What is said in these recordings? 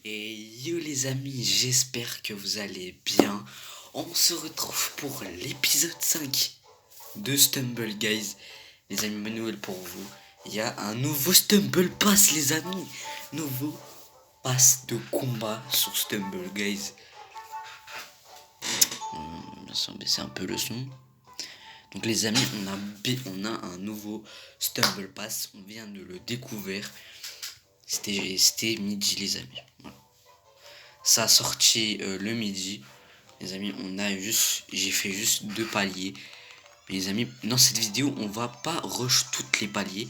Et yo les amis, j'espère que vous allez bien. On se retrouve pour l'épisode 5 de Stumble Guys. Les amis, bonne nouvelle pour vous. Il y a un nouveau Stumble Pass les amis. Nouveau pass de combat sur Stumble Guys. On va baisser un peu le son. Donc les amis, on a un nouveau Stumble Pass. On vient de le découvrir. C'était midi les amis. Voilà. Ça a sorti le midi. Les amis, j'ai fait juste 2 paliers. Mais les amis, dans cette vidéo, on va pas rush toutes les paliers.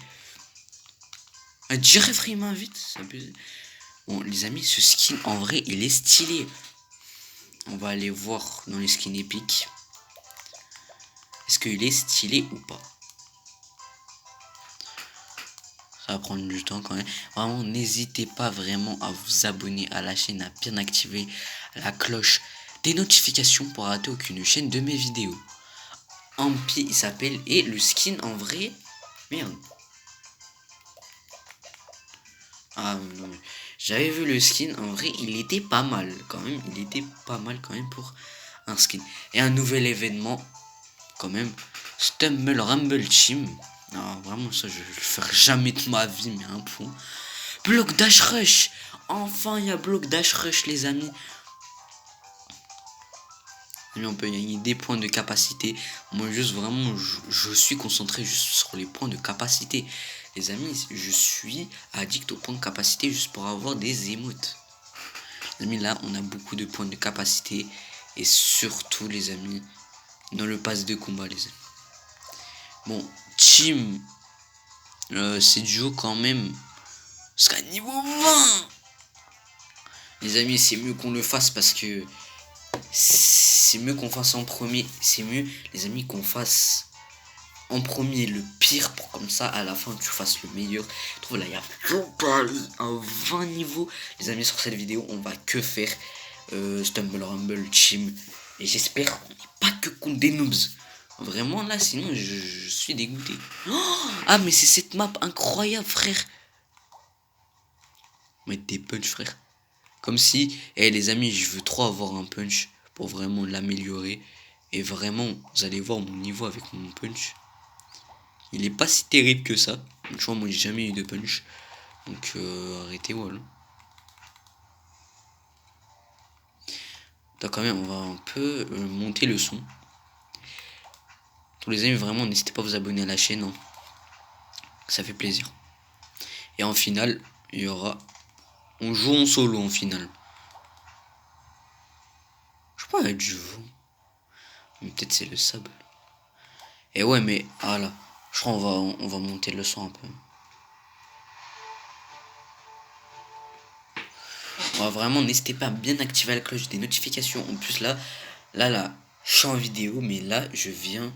Jeffrey m'invite. Bon, les amis, ce skin, en vrai, il est stylé. On va aller voir dans les skins épiques. Est-ce qu'il est stylé ou pas? Ça va prendre du temps quand même. Vraiment, n'hésitez pas vraiment à vous abonner à la chaîne, à bien activer la cloche des notifications pour rater aucune chaîne de mes vidéos. Ampi, il s'appelle. Et le skin, en vrai... Merde. Ah non, mais j'avais vu le skin. En vrai, il était pas mal quand même. Il était pas mal quand même pour un skin. Et un nouvel événement, quand même. Stumble Rumble Team. Non, vraiment, ça, je vais le faire jamais de ma vie, mais un point. Bloc Dash Rush. Enfin, il y a Bloc Dash Rush, les amis. On peut gagner des points de capacité. Moi, juste vraiment, je suis concentré juste sur les points de capacité. Les amis, je suis addict aux points de capacité juste pour avoir des émotes. Les amis, là, on a beaucoup de points de capacité. Et surtout, les amis, dans le pass de combat, les amis. Bon, team, c'est duo quand même. Jusqu'à niveau 20. Les amis, c'est mieux qu'on le fasse parce que... C'est mieux qu'on fasse en premier. C'est mieux, les amis, qu'on fasse en premier le pire pour comme ça à la fin tu fasses le meilleur. Je trouve là il y a un 20 niveaux. Les amis, sur cette vidéo on va que faire Stumble Rumble Team. Et j'espère qu'on n'est pas que contre des noobs. Vraiment là, sinon je suis dégoûté. Oh, ah mais c'est cette map incroyable frère. Mettre des punch frère. Comme si, les amis, je veux trop avoir un punch pour vraiment l'améliorer. Et vraiment, vous allez voir mon niveau avec mon punch. Il est pas si terrible que ça. Tu vois, moi j'ai jamais eu de punch. Donc arrêtez, voilà. Donc quand même, on va un peu monter le son. Tous les amis, vraiment, n'hésitez pas à vous abonner à la chaîne. Hein. Ça fait plaisir. Et en finale, il y aura... On joue en solo en finale. Je sais pas, il y a du vent. Mais peut-être c'est le sable. Et ouais, mais voilà. Je crois on va monter le son un peu. On va vraiment, n'hésitez pas à bien activer la cloche des notifications. En plus là, je suis en vidéo, mais là, je viens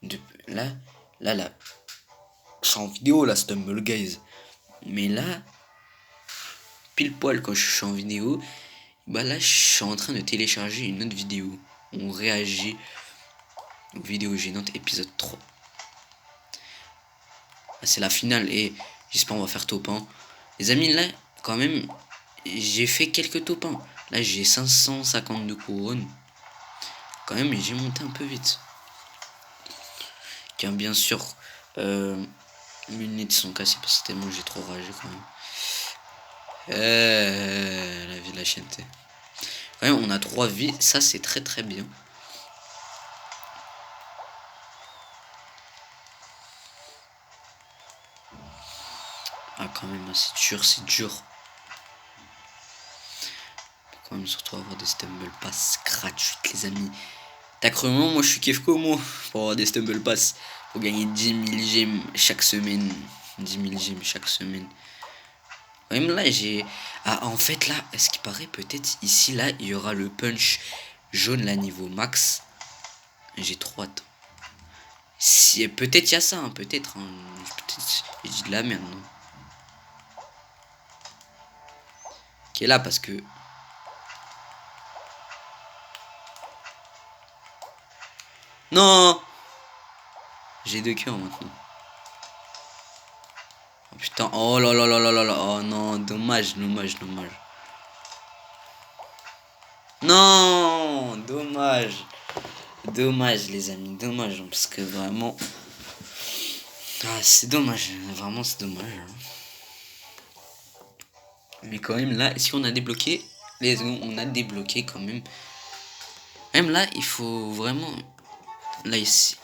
de... Là, je suis en vidéo, là, Stumble Guys. Mais là, pile poil quand je suis en vidéo, bah là, je suis en train de télécharger une autre vidéo. On réagit aux vidéos gênantes, épisode 3. C'est la finale et j'espère on va faire top 1. Les amis, là, quand même, j'ai fait quelques top 1. Là, j'ai 552 couronnes. Quand même, j'ai monté un peu vite. Car bien sûr, mes lunettes sont cassées parce que tellement j'ai trop ragé quand même. La vie de la chaîne. Quand même, on a 3 vies. Ça, c'est très très bien. Ah, quand même, c'est dur, c'est dur. Quand même, surtout avoir des Stumble Pass gratuites, les amis. T'as cru moi je suis Kefko, moi, pour avoir des Stumble Pass. Pour gagner 10 000 gemmes chaque semaine. 10 000 gemmes chaque semaine. Même là, j'ai... Ah, en fait, là, est-ce qu'il paraît peut-être ici, là, il y aura le punch jaune, là, niveau max. J'ai trop hâte. Si, peut-être il y a ça, hein, peut-être. Hein, peut-être j'ai dit de la merde, non. Qui est là, parce que... Non. J'ai 2 cœurs, maintenant. Oh, putain, oh là là là là là là. Oh non, dommage, dommage, dommage. Non, dommage. Dommage les amis, dommage. Parce que vraiment... Ah, c'est dommage. Vraiment, c'est dommage. Mais quand même, là, si on a débloqué... On a débloqué quand même. Même là, il faut vraiment... Là, ici...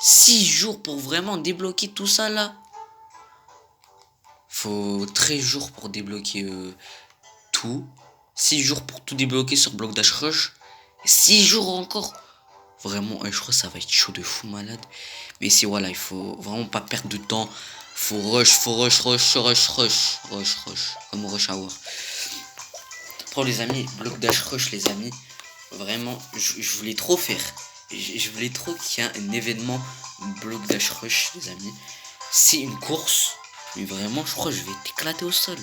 6 jours pour vraiment débloquer tout ça, là. Faut 13 jours pour débloquer tout. 6 jours pour tout débloquer sur Block Dash Rush. 6 jours encore. Vraiment, je crois que ça va être chaud de fou malade. Mais si voilà, il faut vraiment pas perdre de temps. Faut rush. Comme rush hour. Pour les amis, Block Dash Rush, les amis. Vraiment, je voulais trop faire. Je voulais trop qu'il y ait un événement Block Dash Rush, les amis. C'est une course. Mais vraiment, je crois que je vais t'éclater au sol.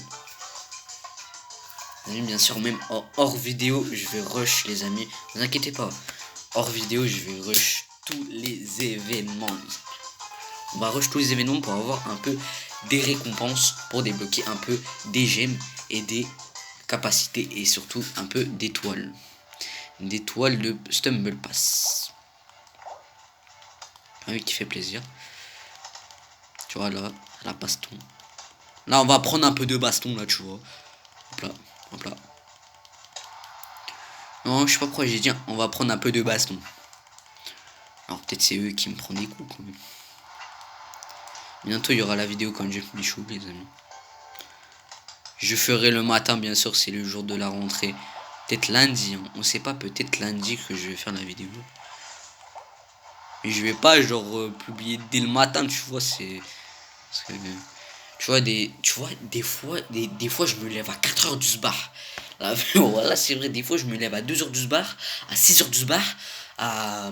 Les amis, bien sûr, même hors vidéo, je vais rush, les amis. Ne vous inquiétez pas. Hors vidéo, je vais rush tous les événements. On va rush tous les événements pour avoir un peu des récompenses, pour débloquer un peu des gemmes et des capacités et surtout un peu d'étoiles. D'étoiles de Stumble Pass. Ah oui, qui fait plaisir. Tu vois là, la baston. Là, on va prendre un peu de baston là, tu vois. Hop là, hop là. Non, je sais pas pourquoi j'ai dit, on va prendre un peu de baston. Alors peut-être c'est eux qui me prennent des coups quand même. Bientôt il y aura la vidéo quand Jeff Michou, les amis. Je ferai le matin, bien sûr, c'est le jour de la rentrée. Peut-être lundi, hein. On sait pas, peut-être lundi que je vais faire la vidéo. Mais je vais pas genre publier dès le matin, tu vois, c'est... Parce que, tu vois, des fois je me lève à 4h du sbar. Là, voilà, c'est vrai, des fois je me lève à 2h du sbar, à 6h du sbar, à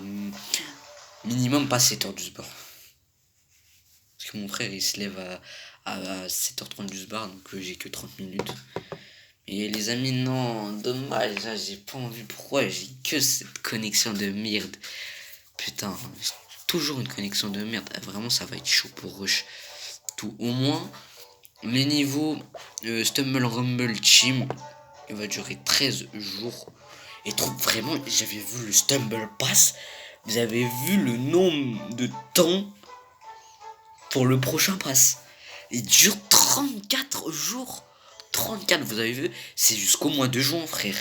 minimum pas 7h du sbar. Parce que mon frère il se lève à 7h30 du sbar, donc j'ai que 30 minutes. Et les amis, non, dommage, là j'ai pas envie. Pourquoi j'ai que cette connexion de merde? Putain, toujours une connexion de merde. Vraiment, ça va être chaud pour rush. Tout. Au moins, les niveaux Stumble Rumble Team, il va durer 13 jours. Et trop, vraiment, j'avais vu le Stumble Pass. Vous avez vu le nombre de temps pour le prochain pass. Il dure 34 jours. 34, vous avez vu? C'est jusqu'au mois de juin, frère.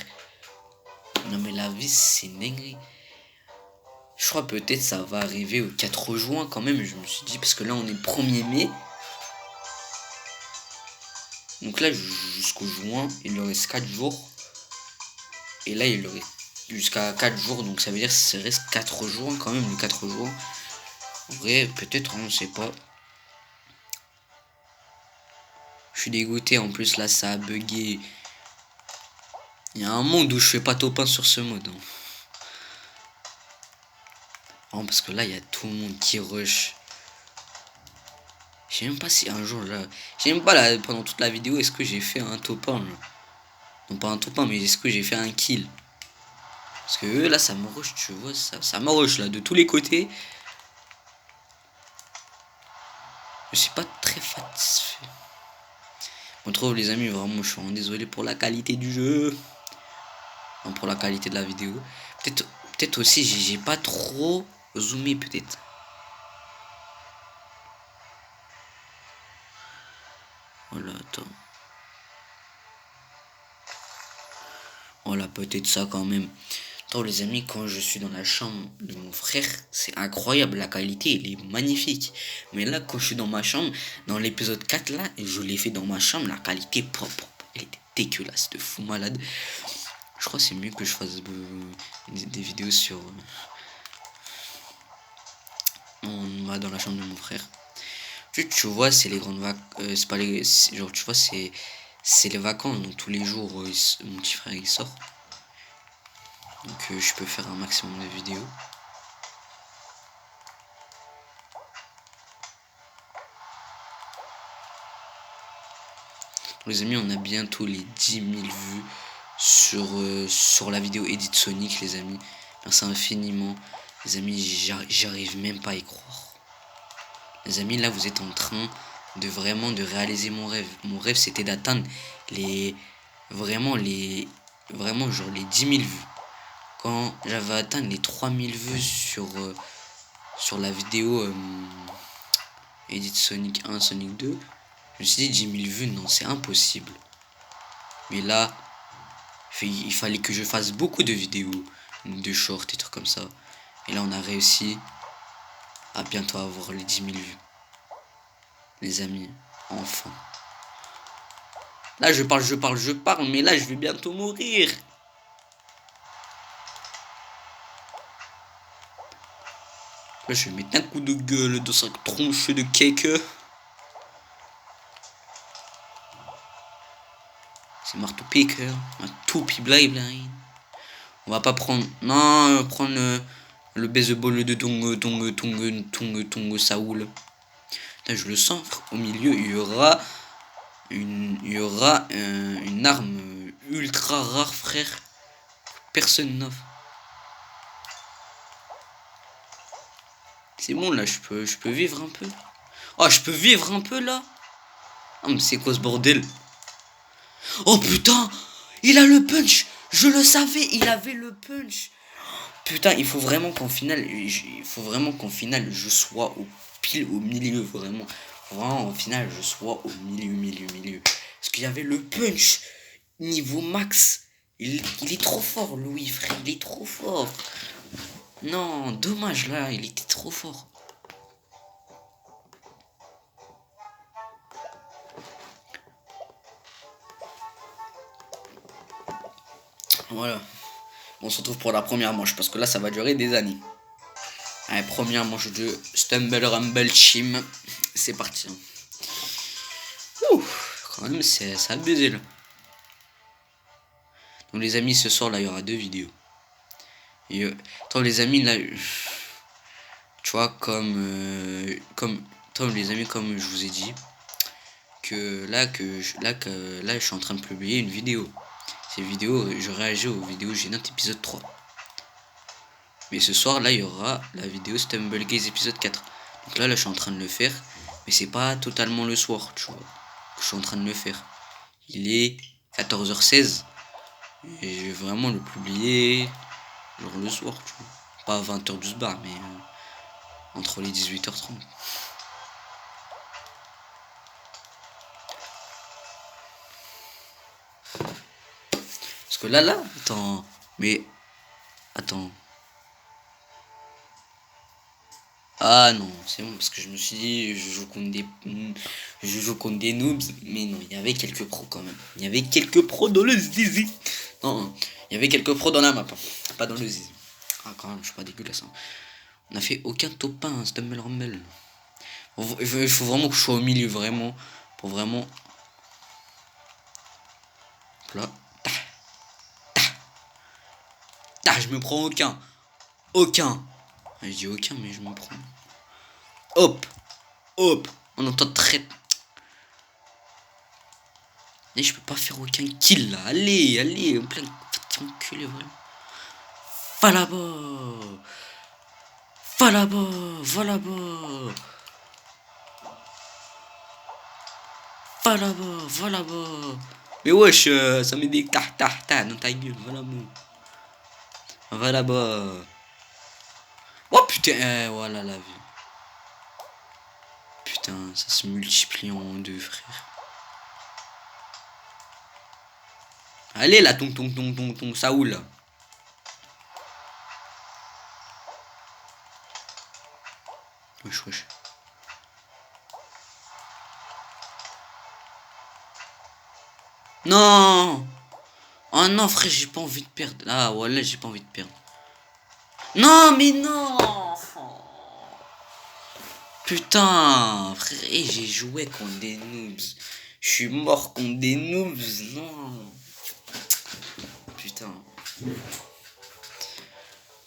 Non, mais la vie, c'est dingue. Je crois peut-être ça va arriver au 4 juin quand même. Je me suis dit, parce que là, on est le 1er mai. Donc là, jusqu'au juin, il leur reste 4 jours. Et là, il leur reste jusqu'à 4 jours. Donc ça veut dire que ça reste 4 jours quand même, le 4 jours. En vrai, peut-être, on ne sait pas. Je suis dégoûté. En plus, là, ça a bugué. Il y a un monde où je fais pas top 1 sur ce mode. Hein. Non, parce que là, il y a tout le monde qui rush. Je sais même pas si un jour, là... Je sais même pas, là, pendant toute la vidéo, est-ce que j'ai fait un top 1, là. Non, pas un top 1, mais est-ce que j'ai fait un kill? Parce que eux, là, ça me rush, tu vois, ça me rush, là, de tous les côtés. Je suis pas très satisfait. On trouve, les amis, vraiment, je suis vraiment désolé pour la qualité du jeu. Non, pour la qualité de la vidéo. Peut-être aussi, j'ai pas trop zoomé, peut-être. Voilà, attends. Voilà, peut-être ça quand même. Attends, les amis, quand je suis dans la chambre de mon frère, c'est incroyable. La qualité, elle est magnifique. Mais là, quand je suis dans ma chambre, dans l'épisode 4, là, je l'ai fait dans ma chambre, la qualité propre. Elle était dégueulasse, de fou malade. Je crois que c'est mieux que je fasse des vidéos sur... dans la chambre de mon frère. Tu vois, c'est les grandes vacances. C'est pas les... Genre, tu vois, c'est les vacances. Donc, tous les jours, mon petit frère, il sort. Donc, je peux faire un maximum de vidéos. Les amis, on a bientôt les 10 000 vues sur la vidéo Edit Sonic, les amis. Merci infiniment. Les amis, j'arrive même pas à y croire. Les amis, là, vous êtes en train de réaliser mon rêve. Mon rêve, c'était d'atteindre vraiment les vraiment genre les 10 000 vues. Quand j'avais atteint les 3000 vues sur la vidéo Edit Sonic 1, Sonic 2, je me suis dit 10 000 vues, non, c'est impossible. Mais là, il fallait que je fasse beaucoup de vidéos, de shorts et trucs comme ça. Et là, on a réussi à bientôt avoir les 10 000 vues. Les amis, enfin. Là, je parle, mais là, je vais bientôt mourir. Là, je vais mettre un coup de gueule dans sa tronche de cake. C'est marteau piqueur, un toupie blind. On va pas prendre. Non, prendre le baseball de Tongue Saoul. Là, je le sens, frère. Au milieu, il y aura une arme ultra rare, frère. Personne n'a. C'est bon, là, je peux vivre un peu. Oh, je peux vivre un peu, là. Ah, mais c'est quoi ce bordel? Oh, putain, il a le punch. Je le savais, il avait le punch. Putain, il faut vraiment qu'en finale, je sois pile au milieu, vraiment. Vraiment, en finale, je sois au milieu. Parce qu'il y avait le punch niveau max. Il est trop fort, Louis, frère, il est trop fort. Non, dommage, là, il était trop fort. Voilà. On se retrouve pour la première manche, parce que là, ça va durer des années. Allez, première manche de Stumble Rumble Chim. C'est parti. Ouh, quand même, c'est abusé, là. Donc, les amis, ce soir, là, il y aura 2 vidéos. Et, attends, les amis, là... Tu vois, les amis, comme je vous ai dit, que là, je suis en train de publier une vidéo. Ces vidéos, je réagis aux vidéos gênantes épisode 3. Mais ce soir, là, il y aura la vidéo Stumble Gaze épisode 4. Donc là, je suis en train de le faire. Mais c'est pas totalement le soir, tu vois. Je suis en train de le faire. Il est 14h16. Et je vais vraiment le publier genre le soir, tu vois. Pas à 20h12 bar, mais entre les 18h30. Parce que là, attends. Mais, attends. Ah non, c'est bon, parce que je me suis dit, je joue contre des noobs, mais non, il y avait quelques pros quand même. Il y avait quelques pros dans le zizi. Non, il y avait quelques pros dans la map, hein, pas dans le zizi. Ah quand même, je suis pas dégueulasse. Hein. On a fait aucun top 1, Stumble Rumble. Il faut vraiment que je sois au milieu, vraiment, pour vraiment... Là, je me prends aucun. Aucun. Je dis aucun, mais je me prends. Hop. On entend très... Et je peux pas faire aucun kill là. Allez, plein de enculé vraiment. Va là-bas. Mais wesh, ça met des dans ta gueule, va là-bas. Oh putain, voilà la vie. Putain, ça se multiplie en deux, frère. Allez là, ton, Saoul. Wesh. Non. Oh non, frère, j'ai pas envie de perdre. Ah, voilà, j'ai pas envie de perdre. Non, mais non. Putain, frère, j'ai joué contre des noobs. Je suis mort contre des noobs, non. Putain.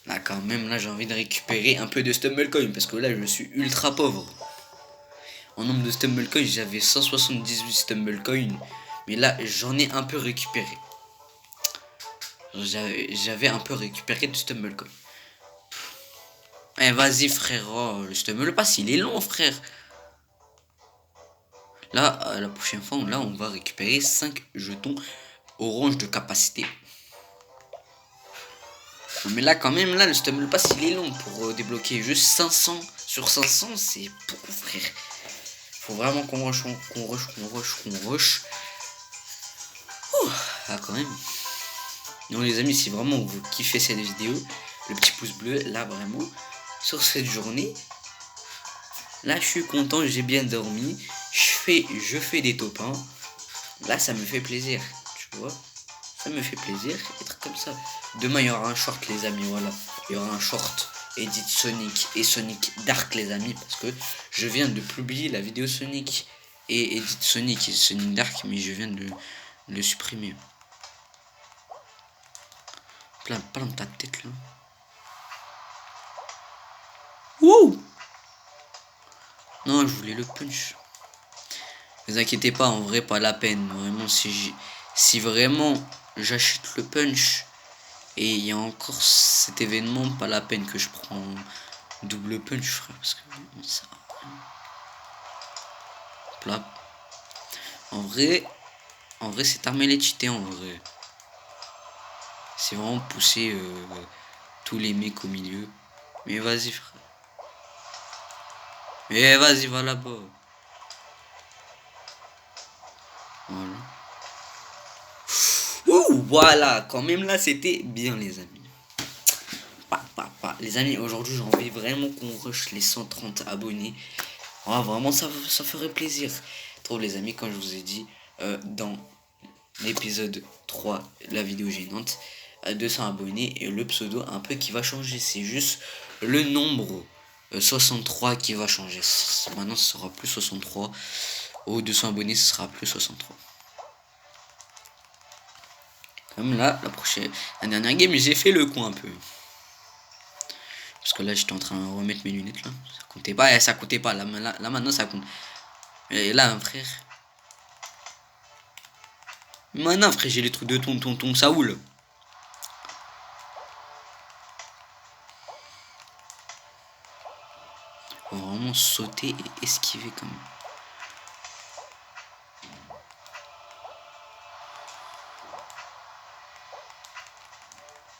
Là, quand même, là, j'ai envie de récupérer un peu de Stumblecoin. Parce que là, je suis ultra pauvre. En nombre de Stumblecoin, j'avais 178 Stumblecoin. Mais là, j'en ai un peu récupéré. J'avais un peu récupéré de Stumblecoin. Eh, vas-y, frère. Oh, le Stumble Pass, il est long, frère. Là, la prochaine fois, là, on va récupérer 5 jetons orange de capacité. Mais là, quand même, là, le stumble pass, il est long pour débloquer juste 500 sur 500. C'est beaucoup, frère. Faut vraiment qu'on rush, qu'on rush. Ouh, ah, quand même. Donc, les amis, si vraiment vous kiffez cette vidéo, le petit pouce bleu, là, vraiment, sur cette journée, là, je suis content, j'ai bien dormi. Je fais des top 1. Là, ça me fait plaisir, tu vois. Ça me fait plaisir être comme ça. Demain, il y aura un short, les amis, voilà. Il y aura un short Edit Sonic et Sonic Dark, les amis, parce que je viens de publier la vidéo Sonic et Edit Sonic et Sonic Dark, mais je viens de le supprimer. Pas dans ta tête, là. Wouh! Non, je voulais le punch. Ne vous inquiétez pas, en vrai, pas la peine. Vraiment, si vraiment j'achète le punch et il y a encore cet événement, pas la peine que je prends double punch, frère. Parce que ça. Plat. En vrai, cette arme elle est cheatée en vrai. C'est vraiment pousser tous les mecs au milieu. Mais vas-y, frère. Mais vas-y, va là-bas. Voilà. Ouh, voilà, quand même là, c'était bien, les amis. Les amis, aujourd'hui, j'ai envie vraiment qu'on rush les 130 abonnés. Ah, vraiment, ça ferait plaisir. Trop, les amis, comme je vous ai dit, dans l'épisode 3, la vidéo gênante, 200 abonnés et le pseudo un peu qui va changer. C'est juste le nombre 63 qui va changer. Maintenant, ce sera plus 63. Aux 200 abonnés, ce sera plus 63. Comme là, la dernière game, j'ai fait le coup un peu. Parce que là, j'étais en train de remettre mes lunettes là. Ça comptait pas, ça comptait pas. Là maintenant, ça compte. Et là, frère. Maintenant, frère, j'ai les trucs de tonton Saoul. Faut vraiment sauter et esquiver quand même.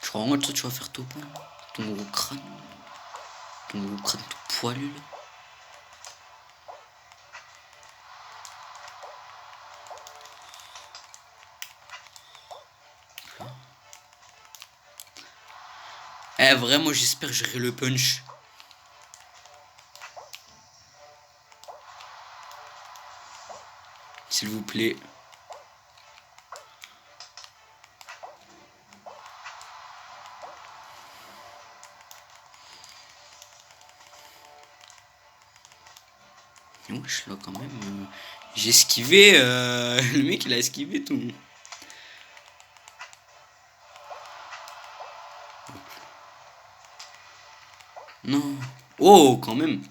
Je crois vraiment que toi, tu vas faire tout bon. Ton gros crâne. Ton gros crâne tout poilu là. Eh, vraiment, j'espère que j'aurai le punch. S'il vous plaît. Wesh, là, quand même. J'ai esquivé. Le mec, il a esquivé tout. Non. Oh, quand même.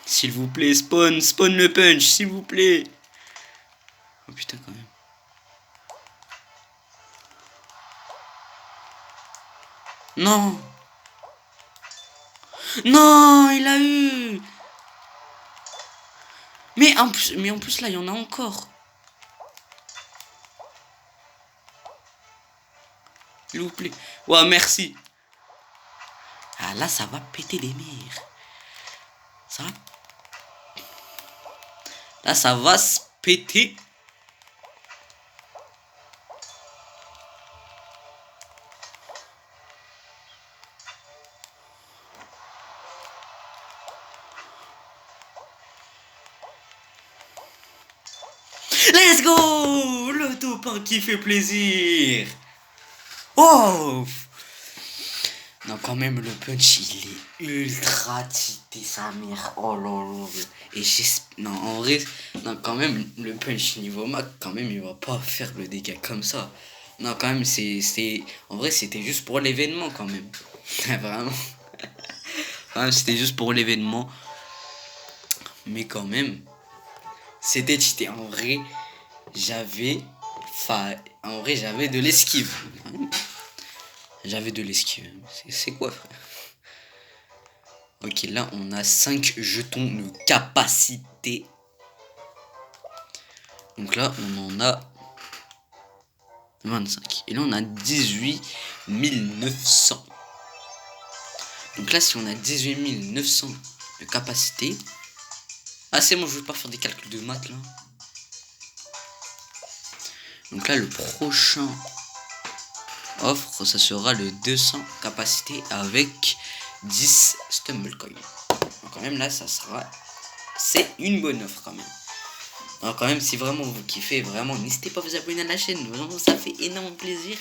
S'il vous plaît, spawn le punch, s'il vous plaît. Oh putain, quand même. Non. Non, il a eu. Mais en plus là, il y en a encore. S'il vous plaît. Ouais, merci. Ah là, ça va péter les murs. Ça va. Là, ça va se péter. Let's go. Le top 1 qui fait plaisir. Oh. Non, quand même, le punch, il est ultra cheaté, sa mère. Oh là là. Et non, en vrai, non, quand même, le punch niveau max, quand même, il va pas faire le dégât comme ça. Non, quand même, en vrai, c'était juste pour l'événement, quand même. Vraiment. Quand même, c'était juste pour l'événement. Mais quand même, c'était cheaté. En vrai, j'avais. En vrai, j'avais de l'esquive. J'avais de l'esquive. C'est quoi, frère? Ok, là, on a 5 jetons de capacité. Donc là, on en a 25. Et là, on a 18 900. Donc là, si on a 18 900 de capacité... Ah, c'est bon, je vais pas faire des calculs de maths, là. Donc là, le prochain offre, ça sera le 200 capacité avec 10 Stumblecoin. Donc quand même, là, ça sera... C'est une bonne offre, quand même. Alors quand même, si vraiment vous kiffez, vraiment, n'hésitez pas à vous abonner à la chaîne. Vraiment, ça fait énormément plaisir.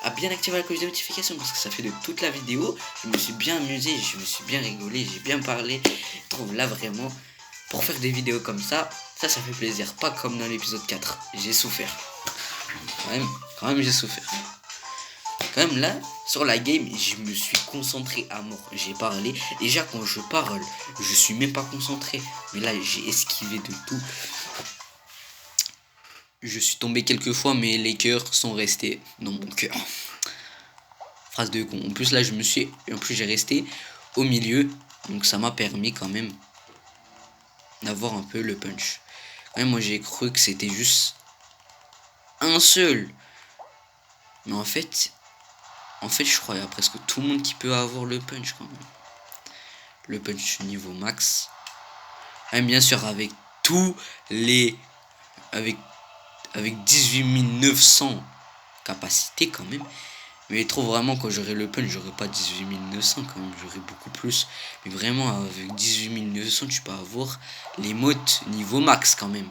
À bien activer la cloche de notification parce que ça fait de toute la vidéo. Je me suis bien amusé, je me suis bien rigolé, j'ai bien parlé. Je trouve là vraiment, pour faire des vidéos comme ça fait plaisir. Pas comme dans l'épisode 4. J'ai souffert. Quand même j'ai souffert. Quand même là, sur la game, je me suis concentré à mort. J'ai parlé. Déjà quand je parle, je suis même pas concentré. Mais là, j'ai esquivé de tout. Je suis tombé quelques fois, mais les cœurs sont restés dans mon cœur. Phrase de con. En plus, là, j'ai resté au milieu. Donc, ça m'a permis quand même d'avoir un peu le punch. Quand même, moi, j'ai cru que c'était juste un seul. Mais en fait, je crois qu'il y a presque tout le monde qui peut avoir le punch quand même. Le punch niveau max. Même bien sûr, avec tous les... Avec 18 900 capacités quand même. Mais trop vraiment, quand j'aurai le punch, j'aurai pas 18 900 quand même, j'aurai beaucoup plus. Mais vraiment, avec 18 900, tu peux avoir les motes niveau max quand même.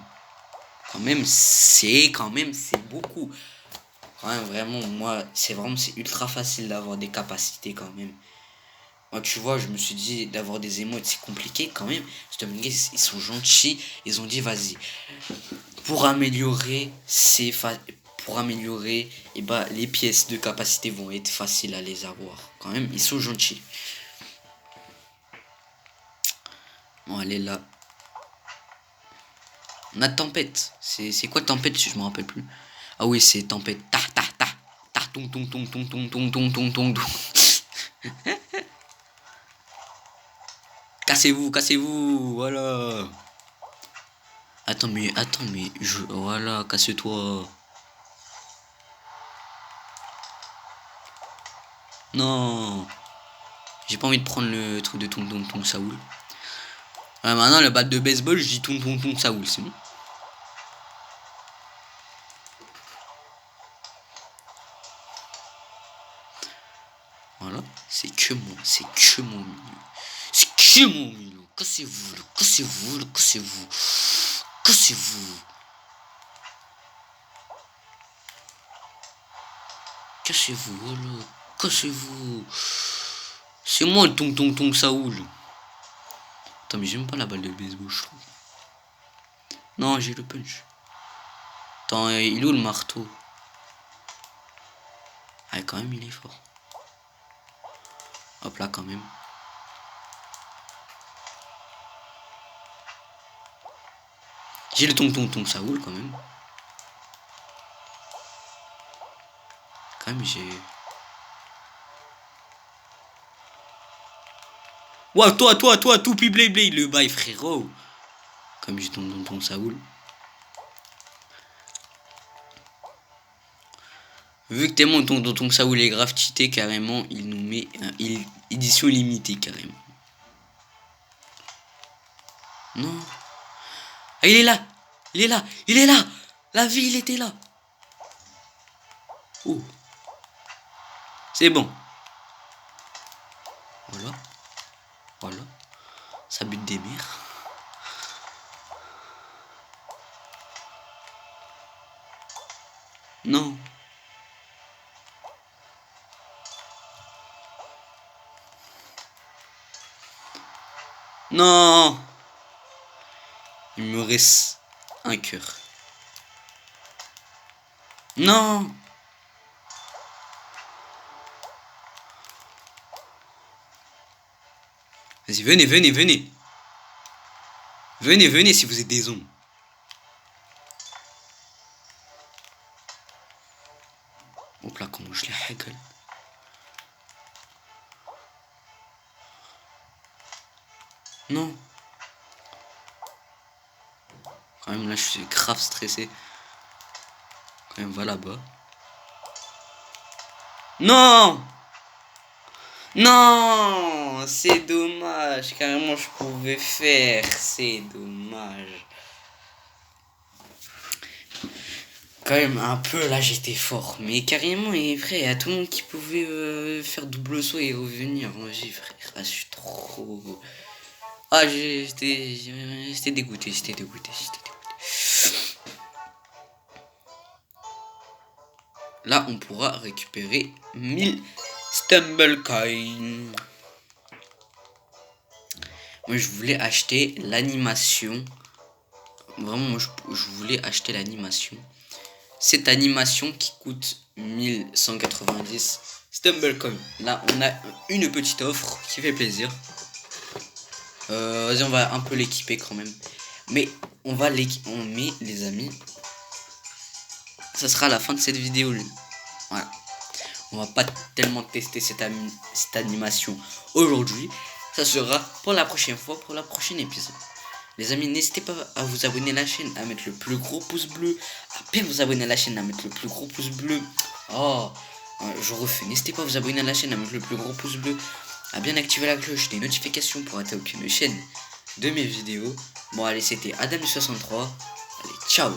C'est beaucoup. Quand même, vraiment, moi, c'est ultra facile d'avoir des capacités quand même. Moi, tu vois, je me suis dit d'avoir des émotes, c'est compliqué quand même. Ils sont gentils, ils ont dit, vas-y. Pour améliorer, et bah, les pièces de capacité vont être faciles à les avoir. Quand même, ils sont gentils. Bon, allez là. On a tempête. C'est quoi tempête si je me rappelle plus? Ah oui, c'est tempête. Ta ta ta ta tong tong tong tong tong tong tong tong tong. Cassez-vous, voilà. Attends, mais voilà, casse-toi. Non, j'ai pas envie de prendre le truc de tong tong tong Saoul. Maintenant, le bat de baseball, je dis tong tong tong Saoul, c'est bon. Voilà, c'est que moi, milieu. Cassez-vous. Voilà, cassez-vous. C'est moi le tong tong tong Saoul. Attends, mais j'aime pas la balle de baseball, je trouve. Non, j'ai le punch. Attends, il est où le marteau? Ah, quand même, il est fort. Hop là, quand même. J'ai le tong tong tong Saoul, quand même. Quand même, j'ai... Ouah, toi, tout blé, le bail, frérot. Comme j'ai ton Saoul. Vu que tellement ton Saoul est grave cheaté, carrément, il nous met une édition limitée, carrément. Non. Ah, il est là. La vie, il était là. Oh. C'est bon. Voilà. Ça bute des mères. Non. Non. Il me reste un cœur. Non. Vas-y, venez. Venez si vous êtes des hommes. Hop là, comment je les haggle. Non. Quand même, là, je suis grave stressé. Quand même, va là-bas. Non! Non! C'est dommage. Carrément, je pouvais faire. C'est dommage. Quand même, un peu, là, j'étais fort. Mais carrément, et frère, il y a tout le monde qui pouvait faire double saut et revenir. Moi, j'ai frère, là, je suis trop... Ah, j'étais dégoûté, j'étais dégoûté. Là, on pourra récupérer 1000 Stumble Coin. Moi, je voulais acheter l'animation. Vraiment, moi, je voulais acheter l'animation. Cette animation qui coûte 1190 Stumble Coin. Là, on a une petite offre qui fait plaisir. Vas-y, on va un peu l'équiper quand même. Mais on met les amis. Ça sera la fin de cette vidéo. Voilà. On va pas tellement tester cette animation aujourd'hui. Ça sera pour la prochaine fois, pour la prochaine épisode. Les amis, n'hésitez pas à vous abonner à la chaîne, à mettre le plus gros pouce bleu. À bien vous abonner à la chaîne, à mettre le plus gros pouce bleu. Oh, je refais. N'hésitez pas à vous abonner à la chaîne, à mettre le plus gros pouce bleu. À bien activer la cloche des notifications pour rater aucune chaîne de mes vidéos. Bon, allez, c'était Adam63. Allez, ciao.